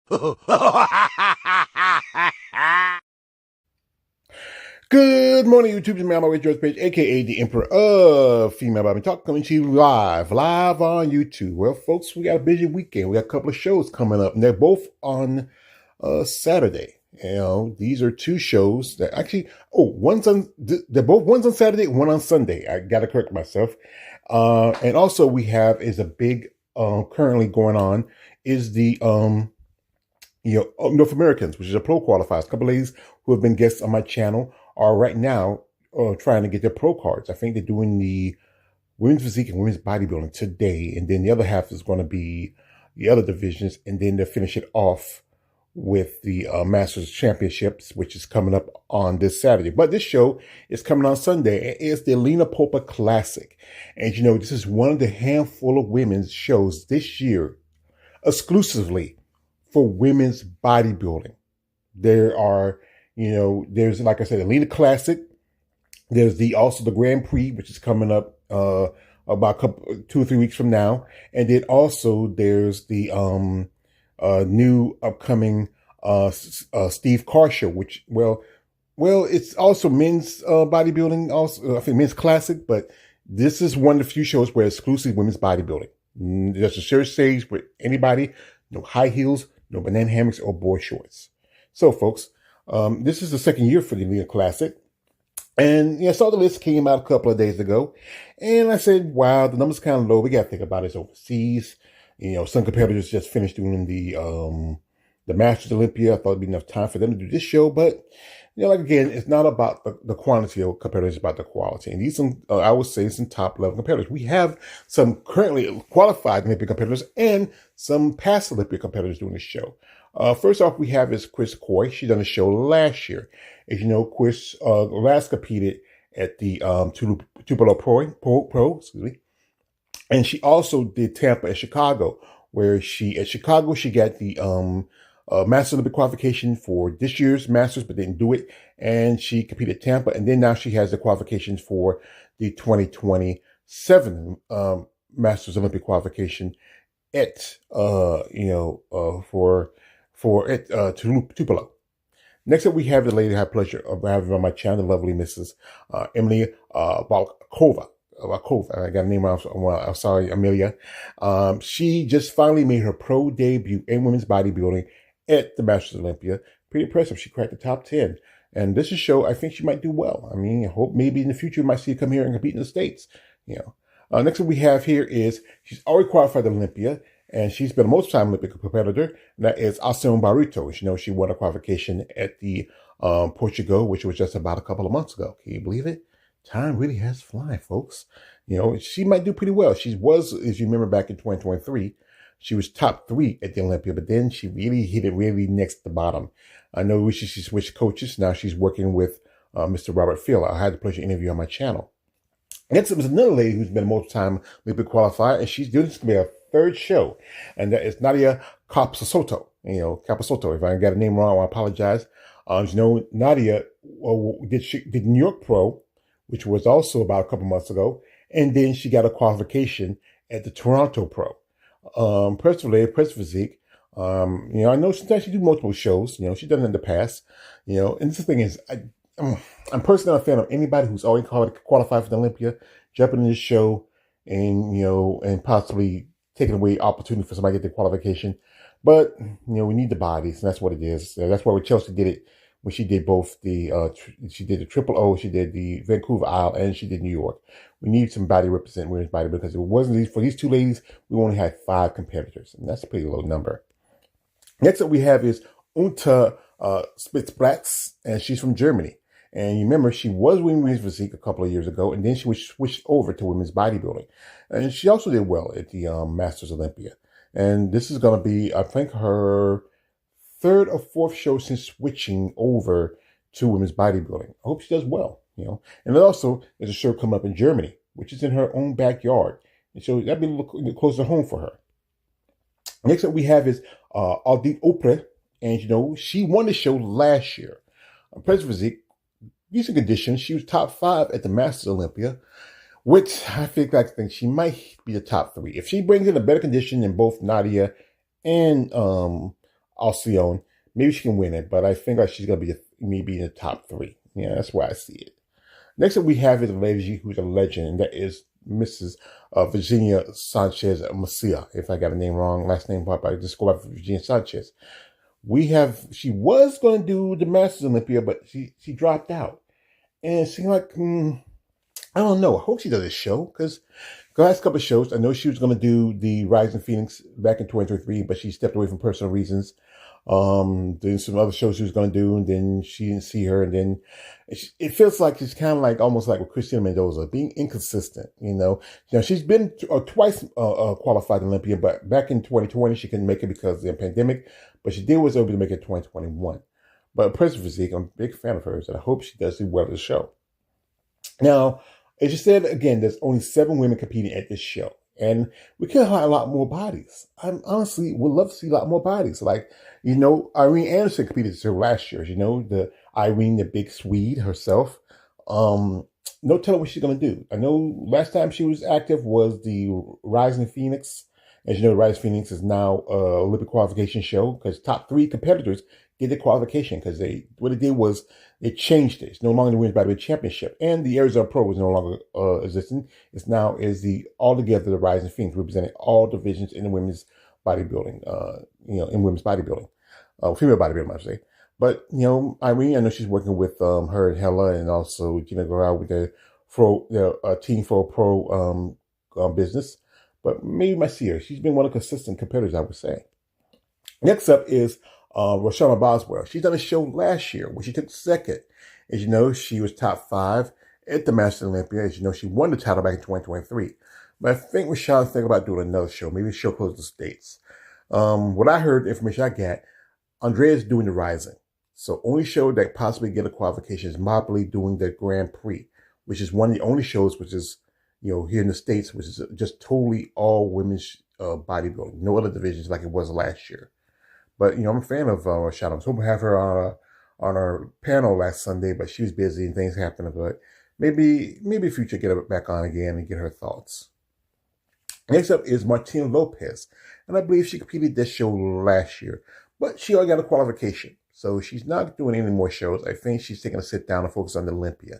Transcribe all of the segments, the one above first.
Good morning, YouTube. It's me, my way George Page, aka the Emperor of Female Bobby Talk, coming to you live on YouTube. Well, folks, we got a busy weekend. We got a couple of shows coming up, and they're both on Saturday. You know, these are two shows that actually, they're both one's on Saturday, one on Sunday. I got to correct myself. And also we have is a big currently going on is the North Americans, which is a pro qualifiers. A couple of ladies who have been guests on my channel are right now trying to get their pro cards. I think they're doing the women's physique and women's bodybuilding today, and then the other half is going to be the other divisions, and then they'll finish it off with the Masters Championships, which is coming up on this Saturday. But this show is coming on Sunday. It's the Alina Popa Classic. And you know, this is one of the handful of women's shows this year exclusively for women's bodybuilding. There are, there's, like I said, Alina Classic. There's also the Grand Prix, which is coming up about 2 or 3 weeks from now. And then also there's the new upcoming Steve Carr show, which, well, it's also men's bodybuilding, also I think men's classic, but this is one of the few shows where it's exclusive women's bodybuilding. There's a shared stage with anybody, no high heels, no banana hammocks or board shorts. So, folks, this is the second year for the Alina Classic. And I saw the list came out a couple of days ago. And I said, wow, the number's kind of low. We got to think about it overseas. Some competitors just finished doing the Masters Olympia. I thought it'd be enough time for them to do this show. But, again, it's not about the quantity of competitors, it's about the quality. And these, I would say, some top level competitors. We have some currently qualified Olympic competitors and some past Olympic competitors doing this show. First off, we have is Chris Coy. She done a show last year. As you know, Chris last competed at the Tupelo Pro, excuse me. And she also did Tampa and Chicago, where she got the Master Olympic qualification for this year's Masters, but didn't do it. And she competed at Tampa, and then now she has the qualifications for the 2027 Masters Olympic qualification at Tupelo. Next up, we have the lady I had pleasure of having on my channel, the lovely Mrs. Emily Valkova. I got a name wrong. I'm sorry, Amelia. She just finally made her pro debut in women's bodybuilding at the Masters Olympia. Pretty impressive. She cracked the top 10. And this is a show I think she might do well. I mean, I hope maybe in the future we might see her come here and compete in the States. Next one we have here is she's already qualified at Olympia, and she's been a multi-time Olympic competitor. And that is Alina Barreto. She won a qualification at the Portugal, which was just about a couple of months ago. Can you believe it? Time really has fly, folks. She might do pretty well. She was, as you remember, back in 2023, she was top 3 at the Olympia, but then she really hit it really next to the bottom. I know she switched coaches. Now she's working with Mr. Robert Field. I had the pleasure to interview on my channel. Next up is another lady who's been a multi-time Olympic qualifier, and she's doing this to be a third show, and that is Nadia Capusotto. Capusotto. If I got a name wrong, I apologize. Nadia did New York Pro, which was also about a couple months ago, and then she got a qualification at the Toronto Pro. Impressive physique. I know sometimes she do multiple shows. She's done it in the past. And this thing is, I'm personally not a fan of anybody who's already qualified for the Olympia, jumping in this show and possibly taking away opportunity for somebody to get their qualification. But, we need the bodies, and that's what it is. That's why Chelsea did it when she did both she did the Triple O, she did the Vancouver Isle, and she did New York. We need somebody to represent women's body, because it wasn't for these two ladies, we only had 5 competitors, and that's a pretty low number. Next up we have is Unta Spitzbratz, and she's from Germany. And you remember, she was women's physique a couple of years ago, and then she was switched over to women's bodybuilding. And she also did well at the Masters Olympia. And this is going to be, I think, her 3rd or 4th show since switching over to women's bodybuilding. I hope she does well, And then also, there's a show coming up in Germany, which is in her own backyard. And so that'd be a little closer to home for her. Next up we have is Aldi Opre. And, she won the show last year. Impressive physique, decent condition. She was top 5 at the Masters Olympia, which I think she might be the top 3. If she brings in a better condition than both Nadia and Alcyon. Maybe she can win it, but I think like she's gonna be maybe in the top three. Yeah, that's why I see it. Next up, we have is a lady who's a legend, and that is Mrs. Virginia Sanchez Macia. If I got her name wrong, last name Popa, I just go by Virginia Sanchez. She was going to do the Masters Olympia, but she dropped out. And it seemed like, I don't know. I hope she does a show, because the last couple of shows, I know she was going to do the Rising Phoenix back in 2023, but she stepped away from personal reasons. Then some other shows she was going to do, and then she didn't see her, and then it feels like it's kind of like almost like with Christina Mendoza, being inconsistent. She's been twice qualified Olympia, but back in 2020 she couldn't make it because of the pandemic, but she was able to make it in 2021. But President Physique, I'm a big fan of hers, and I hope she does do well at the show. Now, as you said again, there's only 7 women competing at this show. And we could have a lot more bodies. I honestly would love to see a lot more bodies. Like, Irene Anderson competed this year last year. The Irene, the big Swede herself. No telling what she's going to do. I know last time she was active was the Rising Phoenix. As you know, the Rising Phoenix is now an Olympic qualification show, because top 3 competitors get the qualification, because what they did was they changed it. It's no longer the Women's Bodyweight Championship, and the Arizona Pro is no longer existing. It's now altogether the Rising Phoenix, representing all divisions in the women's bodybuilding. In women's bodybuilding, female bodybuilding, I should say. But Irene, I know she's working with her and Hella, and also Gina Guerrero with the Team for Pro business. But maybe might see her. She's been one of the consistent competitors, I would say. Next up is Roshana Boswell. She's done a show last year where she took second. As you know, she was top 5 at the Masters Olympia. As you know, she won the title back in 2023. But I think Roshana's thinking about doing another show. Maybe a show close to the States. What I heard, the information I got, Andrea's doing the Rising. So only show that possibly get a qualification is Mobley doing the Grand Prix, which is one of the only shows which is here in the States, which is just totally all women's bodybuilding. No other divisions like it was last year. But, I'm a fan of Roshana. I was hoping to have her on our panel last Sunday, but she was busy and things happened. But maybe future get her back on again and get her thoughts. Next up is Martina Lopez. And I believe she competed this show last year, but she already got a qualification. So she's not doing any more shows. I think she's taking a sit down and focus on the Olympia.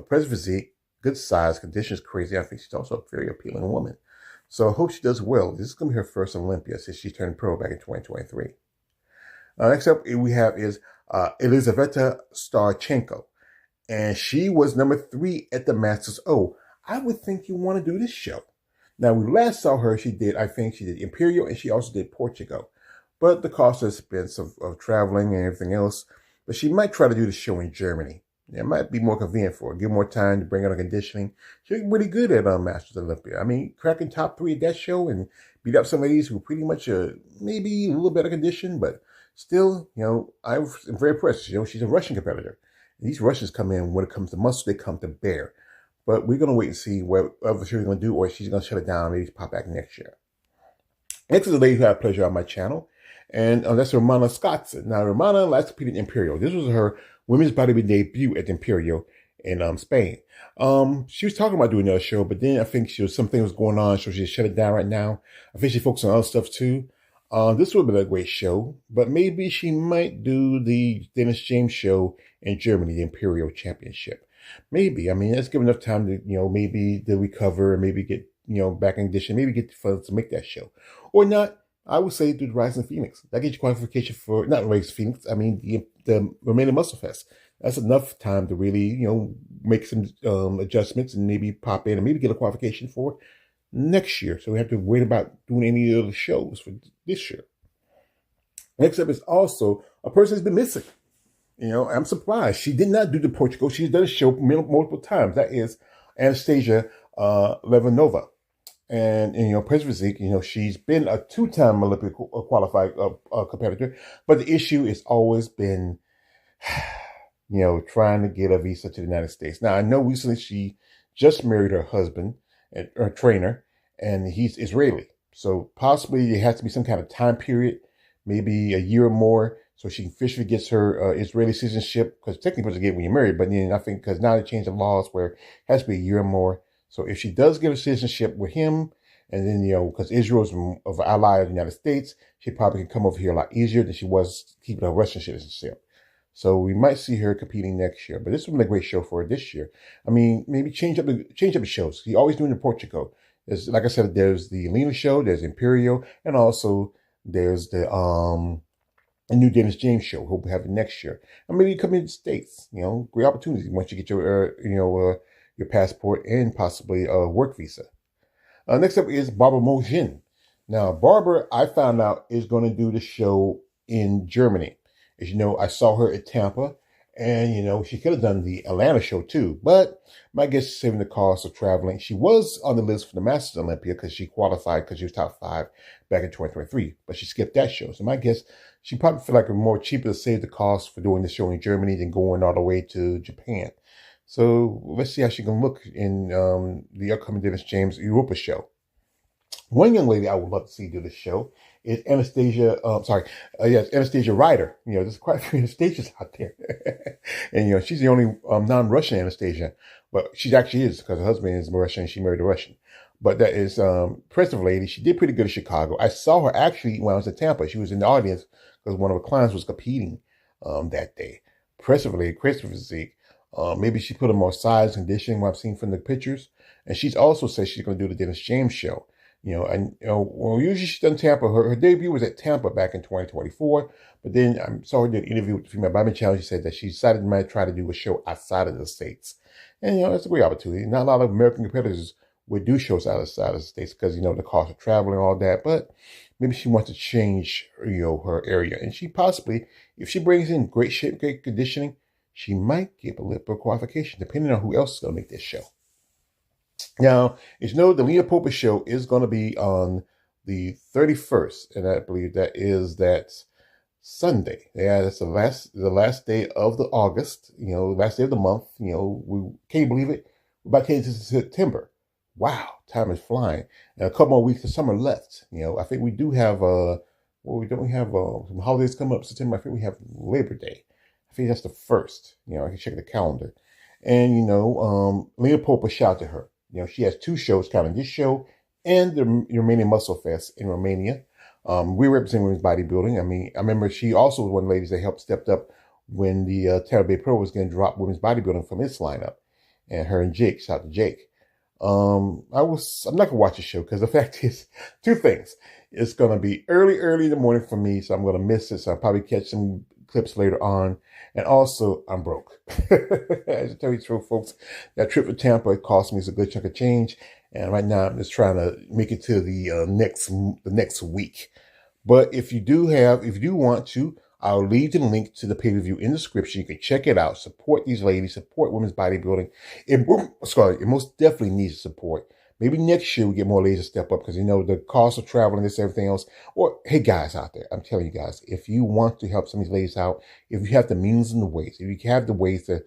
President Physique, good size, conditions crazy. I think she's also a very appealing woman. So I hope she does well. This is going to be her first Olympia since she turned pro back in 2023. Next up we have is Elizaveta Starchenko. And she was number 3 at the Masters. Oh, I would think you want to do this show. Now, we last saw her, she did Imperial, and she also did Portugal. But the cost and expense of traveling and everything else. But she might try to do the show in Germany. It might be more convenient for her. Give more time to bring her conditioning. She's really good at Masters Olympia. I mean, cracking top 3 at that show and beat up some of these who pretty much maybe a little better condition, but still, I'm very impressed. She's a Russian competitor. These Russians come in, when it comes to muscle, they come to bear. But we're going to wait and see what other she's going to do, or she's going to shut it down, maybe pop back next year. Next is a lady who had pleasure on my channel, and that's Romana Scottson. Now, Romana last competed in Imperial. This was her women's bodybuilding debut at the Imperial in Spain. She was talking about doing another show, but then I think something was going on, so she just shut it down right now. I think she focused on other stuff too. This would have been a great show, but maybe she might do the Dennis James show in Germany, the Imperial Championship. Maybe. I mean, let's give enough time to, maybe to recover and maybe get, back in condition, maybe get the funds to make that show. Or not, I would say do the Rising Phoenix. That gets you qualification for, not Rising Phoenix, I mean, the remaining Muscle Fest. That's enough time to really, make some adjustments and maybe pop in and maybe get a qualification for next year. So we have to wait about doing any other shows for this year. Next up is also a person who's been missing. I'm surprised. She did not do the Portugal. She's done a show multiple times. That is Anastasia Levanova. And President Physique, she's been a 2-time Olympic qualified competitor. But the issue has always been, trying to get a visa to the United States. Now, I know recently she just married her husband, her trainer, and he's Israeli. So possibly there has to be some kind of time period, maybe a year or more, so she officially gets her Israeli citizenship, because technically it's get when you're married, but then I think because now they changed the laws where it has to be a year or more. So if she does get a citizenship with him, And then, because Israel's of an ally of the United States, she probably can come over here a lot easier than she was keeping her Russian citizenship. So we might see her competing next year. But this would be a great show for her this year. I mean, maybe change up the shows. He always doing in Portugal. There's, like I said, there's the Alina show, there's Imperial, and also there's the a new Dennis James show. Hope we have it next year. And maybe come in the States. Great opportunity once you get your your passport and possibly a work visa. Next up is Barbara Mojin. Now, Barbara, I found out, is going to do the show in Germany. As you know, I saw her at Tampa, and, she could have done the Atlanta show too, but my guess is saving the cost of traveling. She was on the list for the Masters Olympia because she qualified because she was top 5 back in 2023, but she skipped that show. So my guess, she probably feel like it's more cheaper to save the cost for doing the show in Germany than going all the way to Japan. So let's see how she can look in the upcoming Dennis James Europa show. One young lady I would love to see do this show is Anastasia. Anastasia Ryder. There's quite a few Anastasias out there, and she's the only non-Russian Anastasia, but she actually is because her husband is Russian and she married a Russian. But that is impressive lady. She did pretty good in Chicago. I saw her actually when I was in Tampa. She was in the audience because one of her clients was competing that day. Impressive lady, Christopher physique. Maybe she put on more size conditioning what I've seen from the pictures, and she's also said she's going to do the Dennis James show. Usually she's done Tampa. Her debut was at Tampa back in 2024. But then I saw her do an interview with the Female Bombing Challenge. She said that she decided to try to do a show outside of the States. And, that's a great opportunity. Not a lot of American competitors would do shows outside of the States because, the cost of travel and all that. But maybe she wants to change, her area. And she possibly, if she brings in great shape, great conditioning, she might get a little qualification, depending on who else is going to make this show. Now, as you know, the Alina Popa show is going to be on the 31st, and I believe that Sunday. Yeah, that's the last day of the August, last day of the month. We can't believe it. We're about to get into September. Wow, time is flying. And a couple more weeks of summer left. I think we do have, we have some holidays coming up September. I think we have Labor Day. I think that's the 1st. I can check the calendar. And, Alina Popa, shout out to her. She has 2 shows, counting this show and the Romanian Muscle Fest in Romania. We represent women's bodybuilding. I mean, I remember she also was one of the ladies that stepped up when the Terra Bay Pro was going to drop women's bodybuilding from its lineup. And her and Jake, shout out to Jake. I'm not going to watch the show because the fact is 2 things. It's going to be early in the morning for me, so I'm going to miss it. So I'll probably catch some clips later on. And also, I'm broke. As I tell you true, folks, that trip to Tampa, it cost me a good chunk of change. And right now, I'm just trying to make it to the next week. But if you do want to, I'll leave the link to the pay-per-view in the description. You can check it out. Support these ladies. Support women's bodybuilding. It most definitely needs support. Maybe next year we get more ladies to step up because, the cost of traveling, this, everything else. Or, hey, guys out there, I'm telling you guys, if you want to help some of these ladies out, if you have the means and the ways, if you have the ways to,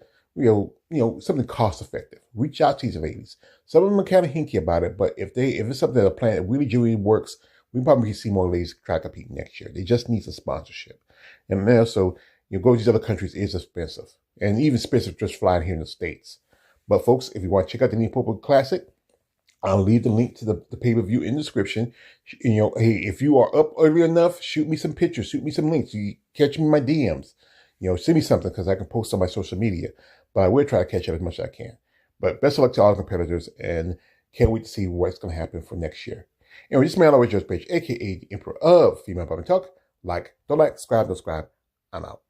something cost effective, reach out to these ladies. Some of them are kind of hinky about it, but if it's something that a plan that really genuinely works, we probably see more ladies try to compete next year. They just need some sponsorship. And also, go to these other countries is expensive. And even expensive just flying here in the States. But folks, if you want to check out the Alina Popa Classic, I'll leave the link to the pay-per-view in the description. Hey, if you are up early enough, shoot me some pictures, shoot me some links. You catch me in my DMs. Send me something because I can post on my social media. But I will try to catch up as much as I can. But best of luck to all the competitors, and can't wait to see what's going to happen for next year. Anyway, this is man always Judge Page, a.k.a. the Emperor of Female Bombing Talk. Don't like, subscribe. I'm out.